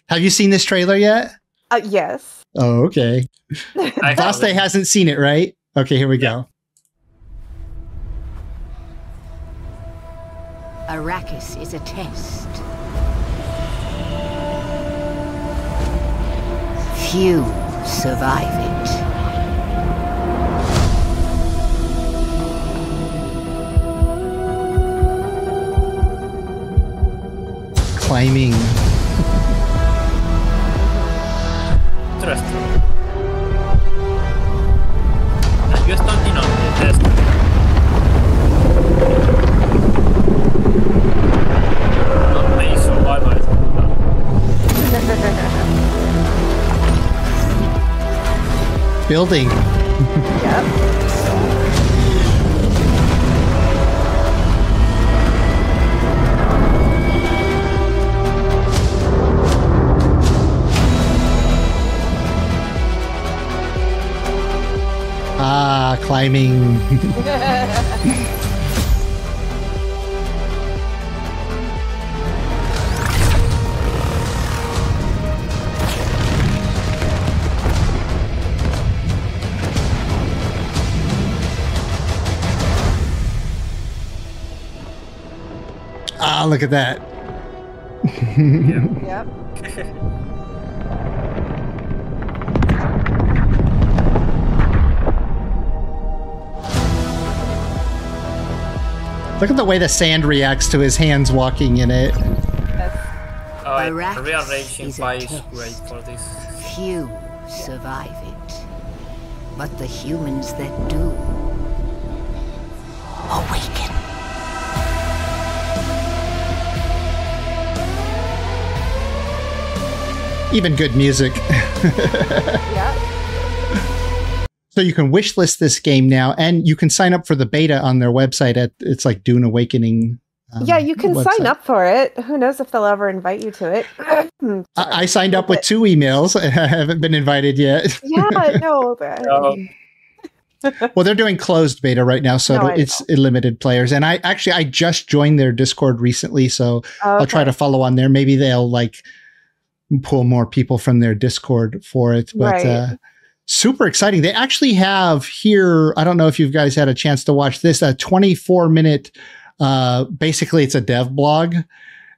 Have you seen this trailer yet? Yes. Oh, okay. Vaste hasn't seen it, right? Okay, here we go. Arrakis is a test. Few survive it. Climbing. Interesting. Yo sto continuando il test. Non may survival. Building. Yep. Climbing. Look at that. Yep. Look at the way the sand reacts to his hands walking in it. Rearranging pie is great for this. Few survive it, but the humans that do awaken. Even good music. Yeah. So you can wishlist this game now, and you can sign up for the beta on their website at it's like Dune Awakening. Yeah, you can website. sign up for it. Who knows if they'll ever invite you to it? I signed up with 2 emails. I haven't been invited yet. Yeah, no. Well, they're doing closed beta right now, so it's limited players. And I just joined their Discord recently, so I'll try to follow on there. Maybe they'll like pull more people from their Discord for it. But super exciting. They actually have here, I don't know if you guys had a chance to watch this, a 24-minute, basically it's a dev blog,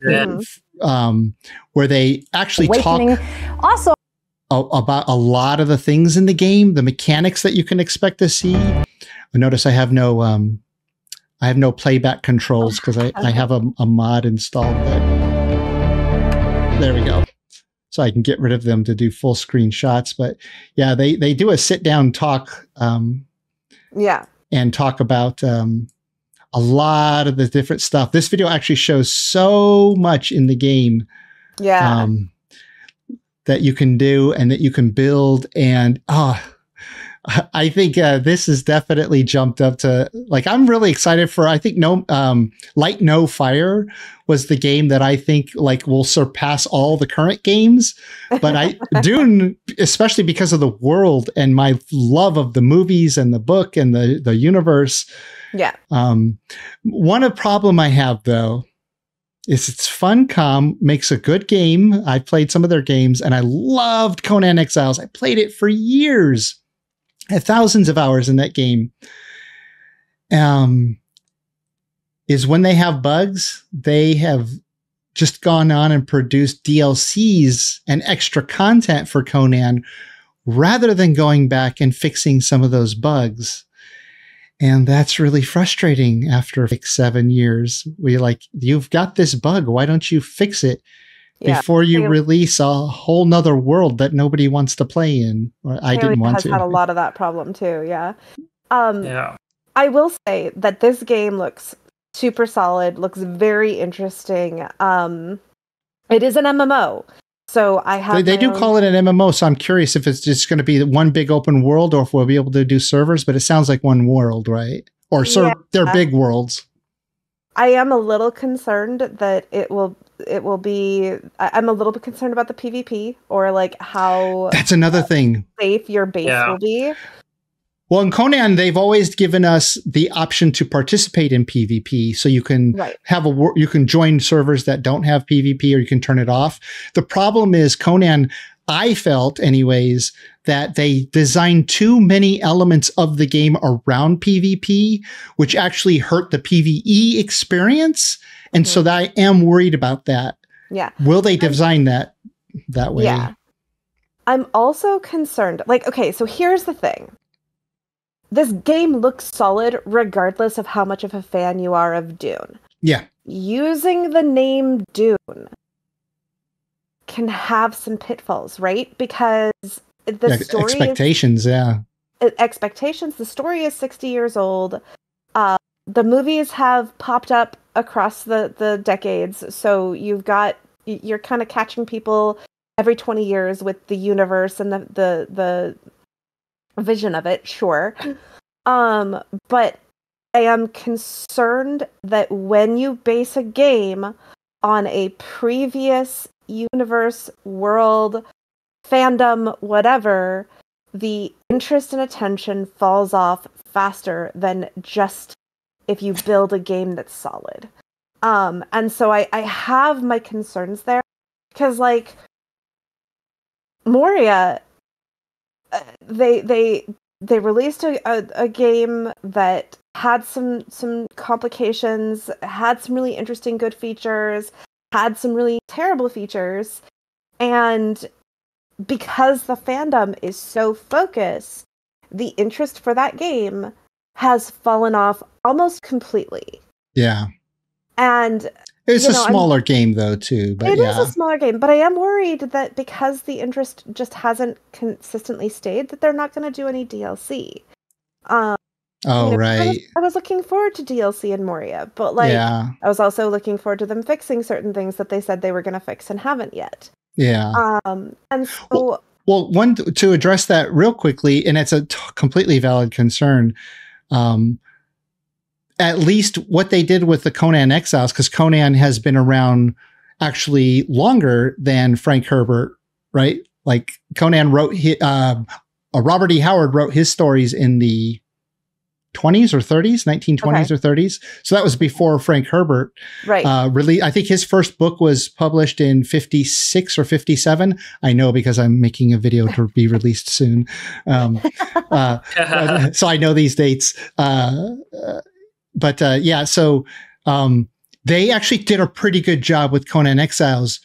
where they actually Awakening. talk Also about a lot of the things in the game, the mechanics that you can expect to see. Notice I have no playback controls because I have a mod installed. There we go. So I can get rid of them to do full screen shots. But yeah, they do a sit down talk. And talk about a lot of the different stuff. This video actually shows so much in the game. Yeah. That you can do and that you can build. And I think this has definitely jumped up to, like, I'm really excited for, I think Light No Fire was the game that I think like will surpass all the current games. But Dune, especially because of the world and my love of the movies and the book and the universe. Yeah. One problem I have though, is it's FUNCOM makes a good game. I played some of their games and I loved Conan Exiles. I played it for years. I had thousands of hours in that game. Is when they have bugs, they have just gone on and produced DLCs and extra content for Conan rather than going back and fixing some of those bugs. And that's really frustrating after 7 years. You've got this bug. Why don't you fix it before you release a whole nother world that nobody wants to play in? Or I didn't want to. Has had a lot of that problem too. Yeah. I will say that this game looks super solid, looks very interesting. It is an MMO. So I have. They do call it an MMO, so I'm curious if it's just going to be one big open world, or if we'll be able to do servers. But it sounds like one world, right? Or they're big worlds. I am a little concerned that it will be. I'm a little bit concerned about the PvP, or like how. That's another thing. Safe your base will be. Well, in Conan, they've always given us the option to participate in PvP. So you can you can join servers that don't have PvP, or you can turn it off. The problem is Conan, I felt anyways, that they designed too many elements of the game around PvP, which actually hurt the PvE experience. And so that I am worried about that. Yeah. Will they design that way? Yeah. I'm also concerned. Like, okay, so here's the thing. This game looks solid regardless of how much of a fan you are of Dune. Yeah. Using the name Dune can have some pitfalls, right? Because the story expectations, expectations. The story is 60 years old. The movies have popped up across the decades, so you're kind of catching people every 20 years with the universe and the vision of it, sure. But I am concerned that when you base a game on a previous universe, world, fandom, whatever, the interest and attention falls off faster than just if you build a game that's solid. And so I have my concerns there, because like Moria, they released a game that had some complications, had some really interesting good features, had some really terrible features, and because the fandom is so focused, the interest for that game has fallen off almost completely. Yeah. And it's a smaller game though too, but it is a smaller game, but I am worried that because the interest just hasn't consistently stayed, that they're not going to do any DLC. Right. I was looking forward to DLC in Moria, but I was also looking forward to them fixing certain things that they said they were going to fix and haven't yet. Yeah. And so well, one to address that real quickly, and it's a completely valid concern. At least what they did with the Conan Exiles, because Conan has been around actually longer than Frank Herbert, right? Like Conan wrote, Robert E. Howard wrote his stories in the 20s or 30s, 1920s or 30s. So that was before Frank Herbert. Right. I think his first book was published in 56 or 57. I know because I'm making a video to be released soon. So I know these dates. So they actually did a pretty good job with Conan Exiles,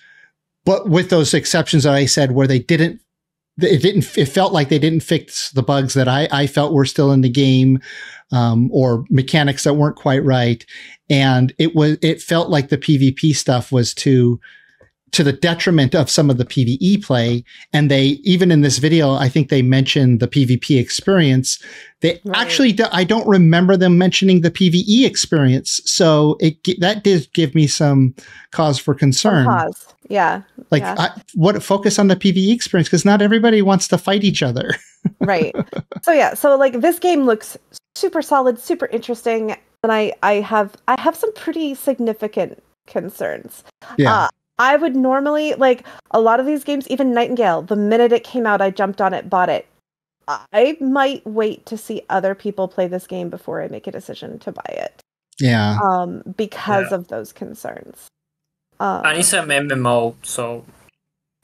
but with those exceptions that I said, where it felt like they didn't fix the bugs that I felt were still in the game, or mechanics that weren't quite right. And it felt like the PvP stuff was to the detriment of some of the PvE play. And they, even in this video, I think they mentioned the PvP experience. They actually, I don't remember them mentioning the PvE experience. So that did give me some cause for concern. Yeah. Focus on the PvE experience, because not everybody wants to fight each other. Right. So like this game looks super solid, super interesting. And I have some pretty significant concerns. Yeah. I would normally, like a lot of these games, even Nightingale, the minute it came out, I jumped on it, bought it. I might wait to see other people play this game before I make a decision to buy it. Yeah. Because of those concerns. And it's an MMO, so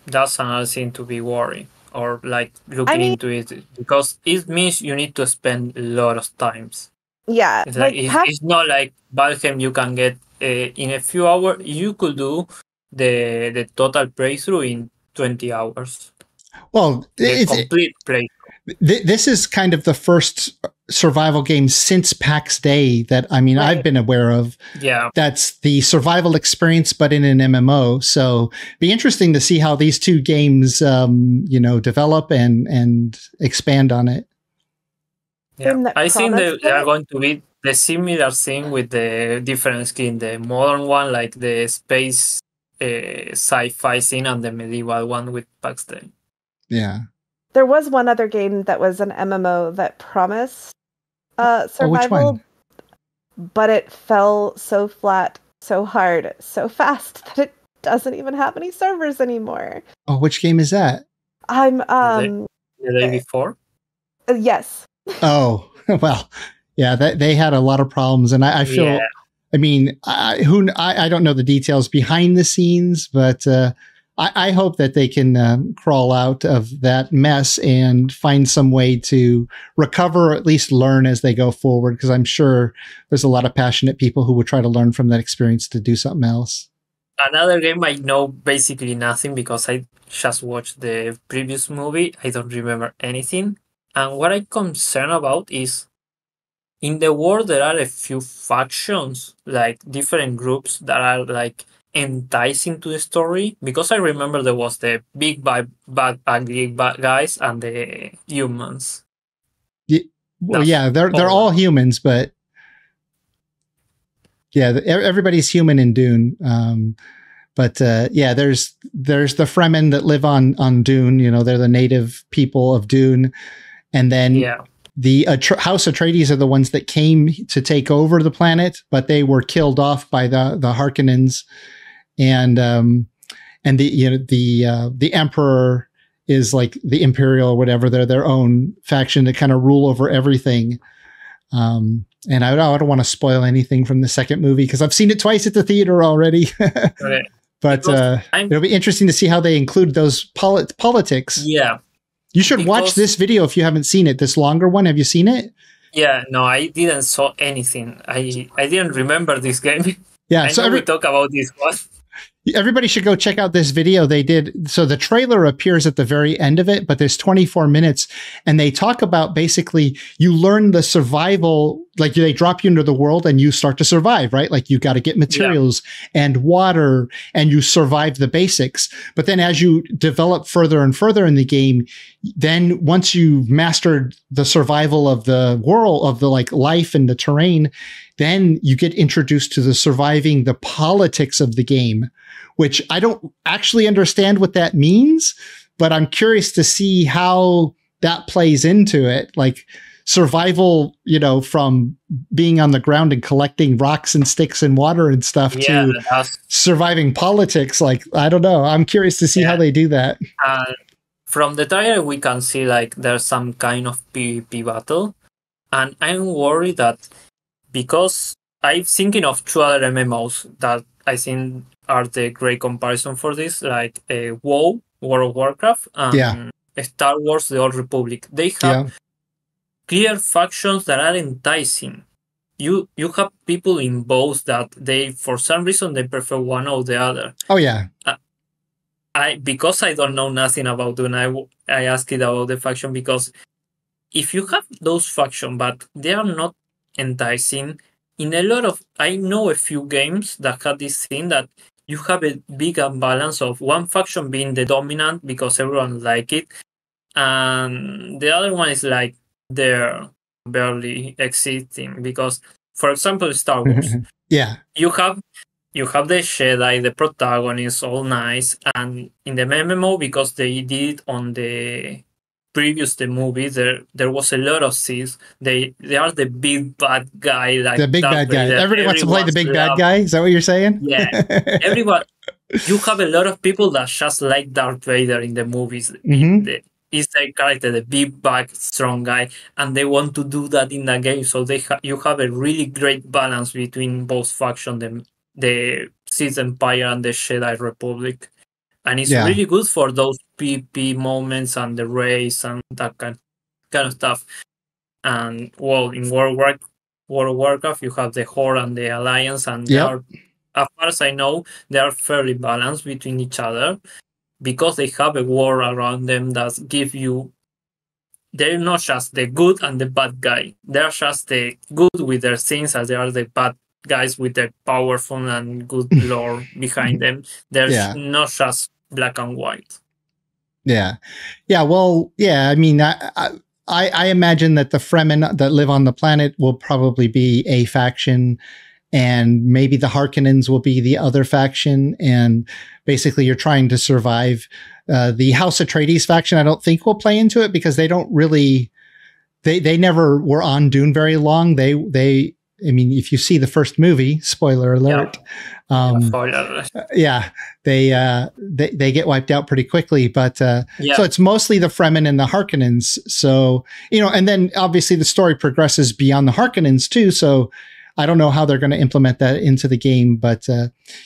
that's another thing to be worried or like looking into it, because it means you need to spend a lot of times. Yeah. It's not like Valheim you can get in a few hours. You could do the total playthrough in 20 hours. Well, the complete playthrough. This is kind of the first survival game since PAX Day that I've been aware of. Yeah, that's the survival experience, but in an MMO. So be interesting to see how these two games, develop and expand on it. Yeah, I think they are going to be the similar thing with the different skin. The modern one, like the space sci-fi scene, and the medieval one with PAX Day. Yeah. There was one other game that was an MMO that promised survival, which one? But it fell so flat, so hard, so fast that it doesn't even have any servers anymore. Oh, which game is that? I'm the day before. Yes. Oh, well, yeah, they had a lot of problems, and I feel. Yeah. I mean, I don't know the details behind the scenes, but I hope that they can crawl out of that mess and find some way to recover, or at least learn as they go forward. Because I'm sure there's a lot of passionate people who would try to learn from that experience to do something else. Another game I know basically nothing because I just watched the previous movie. I don't remember anything. And what I'm concerned about is in the world there are a few factions, like different groups that are like enticing to the story. Because I remember there was the big bad ugly guys and the humans. Well, yeah, they're all humans, but yeah, everybody's human in Dune. But yeah, there's the Fremen that live on Dune. You know, they're the native people of Dune, and then the House Atreides are the ones that came to take over the planet, but they were killed off by the Harkonnens, and the Emperor is like the Imperial or whatever. They're their own faction that kind of rule over everything. And I don't want to spoil anything from the second movie because I've seen it twice at the theater already. Okay. But it'll be interesting to see how they include those politics. Yeah. You should watch this video if you haven't seen it. This longer one. Have you seen it? Yeah, no, I didn't saw anything. I didn't remember this game. Yeah, so we talk about this one. Everybody should go check out this video they did. So the trailer appears at the very end of it, but there's 24 minutes and they talk about basically you learn the survival, like they drop you into the world and you start to survive, right? Like you got to get materials and water and you survive the basics. But then as you develop further and further in the game, then once you've mastered the survival of the world, of the like life and the terrain, then you get introduced to the politics of the game, which I don't actually understand what that means, but I'm curious to see how that plays into it. Like survival, you know, from being on the ground and collecting rocks and sticks and water and stuff to surviving politics. Like, I don't know. I'm curious to see how they do that. From the trailer, we can see like there's some kind of PvP battle. And I'm worried that because I'm thinking of two other MMOs that I think are the great comparison for this, like WoW, World of Warcraft, and Star Wars, The Old Republic. They have clear factions that are enticing. You have people in both that they, for some reason, they prefer one or the other. Oh, yeah. Because I don't know nothing about Dune, I asked it about the faction because if you have those factions, but they are not enticing, in a lot of, I know a few games that have this thing that you have a big imbalance of one faction being the dominant because everyone like it, and the other one is like they're barely existing because, for example, Star Wars. You have the Jedi, the protagonist, all nice, and in the MMO because they did it on the the movie, there was a lot of Sith. They are the big bad guy, like the big bad guy. Everybody wants to play the big bad guy. Is that what you're saying? Yeah, everyone. You have a lot of people that just like Darth Vader in the movies. He's the character, the big bad strong guy, and they want to do that in the game. So you have a really great balance between both factions, the Sith Empire and the Jedi Republic. And it's really good for those PvP moments and the race and that kind of stuff. And well, in World of Warcraft, you have the Horde and the Alliance, and they are, as far as I know, they are fairly balanced between each other because they have a war around them that give you. They're not just the good and the bad guy. They're just the good with their things, as they are the bad guys with the powerful and good lore behind them. There's not just black and white. Well, I mean, I imagine that the Fremen that live on the planet will probably be a faction, and maybe the Harkonnens will be the other faction, and basically you're trying to survive. The House Atreides faction I don't think will play into it because they don't really they never were on Dune very long. They I mean, if you see the first movie, spoiler alert, yeah, they get wiped out pretty quickly. But so it's mostly the Fremen and the Harkonnens. So, and then obviously the story progresses beyond the Harkonnens too. So I don't know how they're going to implement that into the game. But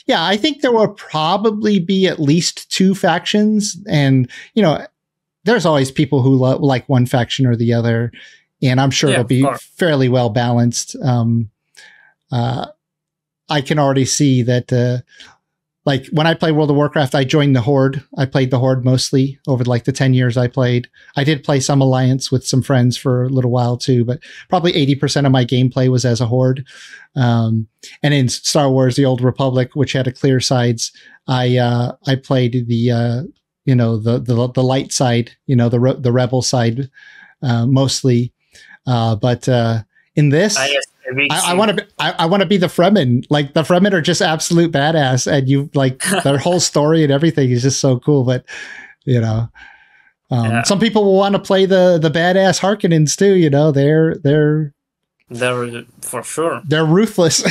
I think there will probably be at least 2 factions. And, there's always people who like one faction or the other. And I'm sure it'll be fairly well balanced. I can already see that, like when I play World of Warcraft, I joined the Horde. I played the Horde mostly over like the 10 years I played. I did play some Alliance with some friends for a little while too, but probably 80% of my gameplay was as a Horde. And in Star Wars, the Old Republic, which had a clear sides, I played the light side, the rebel side, mostly. But in this, I want to be the Fremen. Like the Fremen are just absolute badass, and you like their whole story and everything is just so cool. But some people will want to play the badass Harkonnens too. They're for sure. They're ruthless.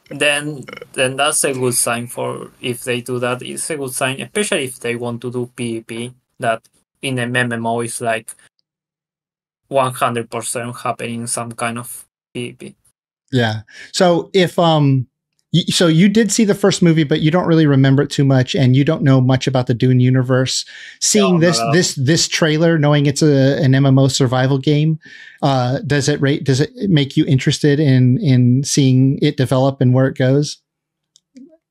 then that's a good sign for if they do that. It's a good sign, especially if they want to do PvP. That in a MMO is like 100% happening some kind of PvP. Yeah. So if so you did see the first movie, but you don't really remember it too much, and you don't know much about the Dune universe. Seeing this trailer, knowing it's an MMO survival game, does it make you interested in seeing it develop and where it goes?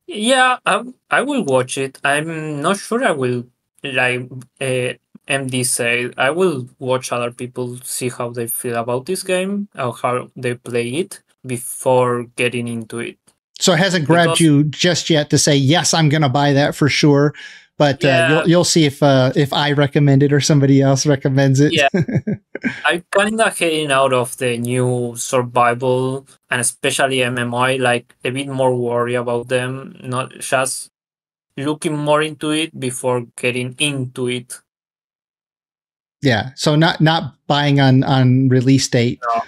Yeah, I will watch it. I'm not sure I will like. MD said, I will watch other people see how they feel about this game or how they play it before getting into it. So it hasn't grabbed you just yet to say, yes, I'm going to buy that for sure. But you'll see if I recommend it or somebody else recommends it. Yeah, I'm kind of getting out of the new survival and especially MMO, like a bit more worried about them, not just looking more into it before getting into it. Yeah, so not buying on release date. No.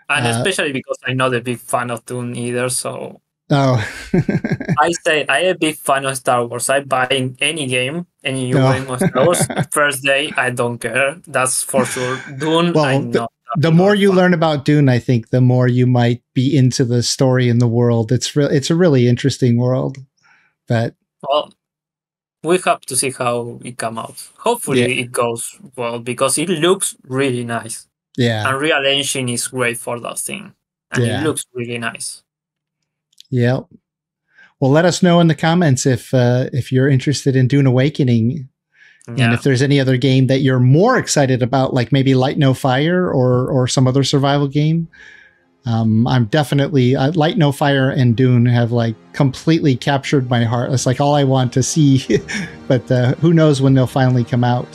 And especially because I'm not a big fan of Dune either, so... Oh. I say I'm a big fan of Star Wars. I buy in any game, any new game of Star Wars. First day, I don't care. That's for sure. Dune, well, I'm not. The more you learn about Dune, I think, the more you might be into the story and the world. It's a really interesting world. But... Well, we have to see how it comes out. Hopefully it goes well, because it looks really nice. Yeah. Unreal Engine is great for that thing. And it looks really nice. Yeah. Well, let us know in the comments if you're interested in Dune Awakening. Yeah. And if there's any other game that you're more excited about, like maybe Light No Fire or some other survival game. I'm definitely Light No Fire and Dune have like completely captured my heart. It's like all I want to see, but who knows when they'll finally come out.